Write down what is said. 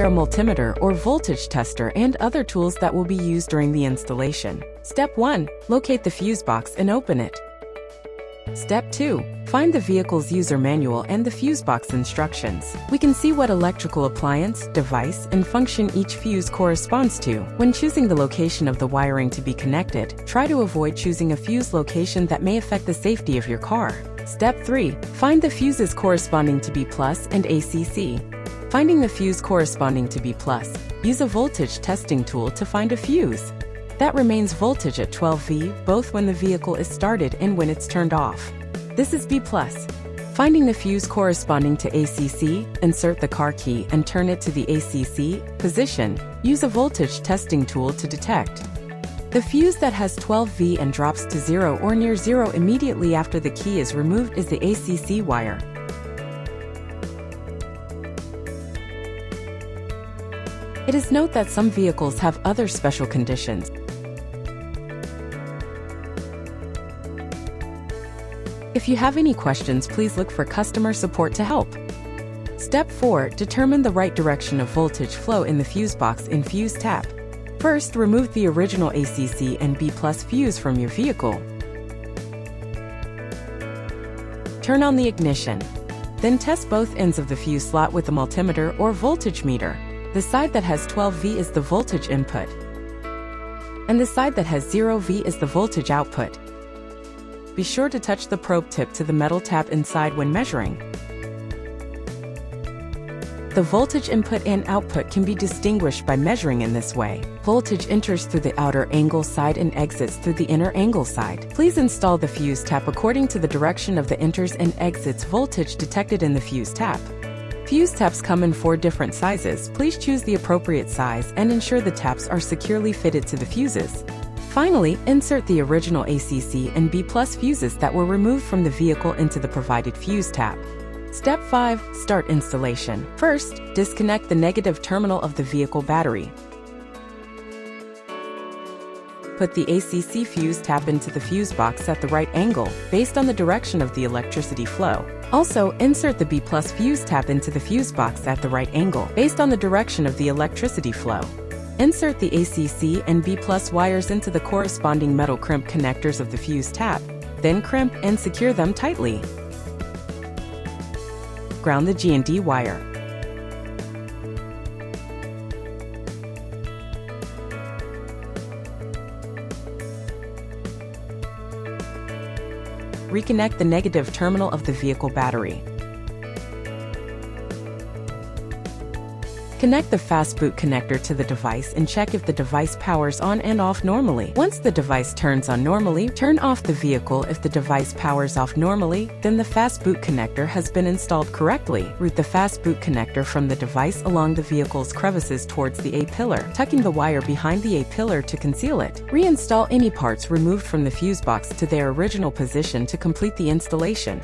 prepare a multimeter or voltage tester and other tools that will be used during the installation. Step 1. Locate the fuse box and open it. Step 2. Find the vehicle's user manual and the fuse box instructions. We can see what electrical appliance, device, and function each fuse corresponds to. When choosing the location of the wiring to be connected, try to avoid choosing a fuse location that may affect the safety of your car. Step 3. Find the fuses corresponding to B+ and ACC. Finding the fuse corresponding to B+, use a voltage testing tool to find a fuse that remains voltage at 12 V both when the vehicle is started and when it's turned off. This is B+. Finding the fuse corresponding to ACC, insert the car key and turn it to the ACC position. Use a voltage testing tool to detect. The fuse that has 12 V and drops to 0 or near 0 immediately after the key is removed is the ACC wire. It is note that some vehicles have other special conditions. If you have any questions, please look for customer support to help. Step 4. Determine the right direction of voltage flow in the fuse box in fuse tap. First, remove the original ACC and B+ fuse from your vehicle. Turn on the ignition. Then test both ends of the fuse slot with a multimeter or voltage meter. The side that has 12 V is the voltage input, and the side that has 0 V is the voltage output. Be sure to touch the probe tip to the metal tap inside when measuring. The voltage input and output can be distinguished by measuring in this way. Voltage enters through the outer angle side and exits through the inner angle side. Please install the fuse tap according to the direction of the enters and exits voltage detected in the fuse tap. Fuse taps come in 4 different sizes. Please choose the appropriate size and ensure the taps are securely fitted to the fuses. Finally, insert the original ACC and B+ fuses that were removed from the vehicle into the provided fuse tap. Step 5. Start installation. First, disconnect the negative terminal of the vehicle battery. Put the ACC fuse tap into the fuse box at the right angle, based on the direction of the electricity flow. Also, insert the B+ fuse tap into the fuse box at the right angle, based on the direction of the electricity flow. Insert the ACC and B+ wires into the corresponding metal crimp connectors of the fuse tap, then crimp and secure them tightly. Ground the G&D wire. Reconnect the negative terminal of the vehicle battery. Connect the fast boot connector to the device and check if the device powers on and off normally. Once the device turns on normally, turn off the vehicle. If the device powers off normally, then the fast boot connector has been installed correctly. Route the fast boot connector from the device along the vehicle's crevices towards the A-pillar, tucking the wire behind the A-pillar to conceal it. Reinstall any parts removed from the fuse box to their original position to complete the installation.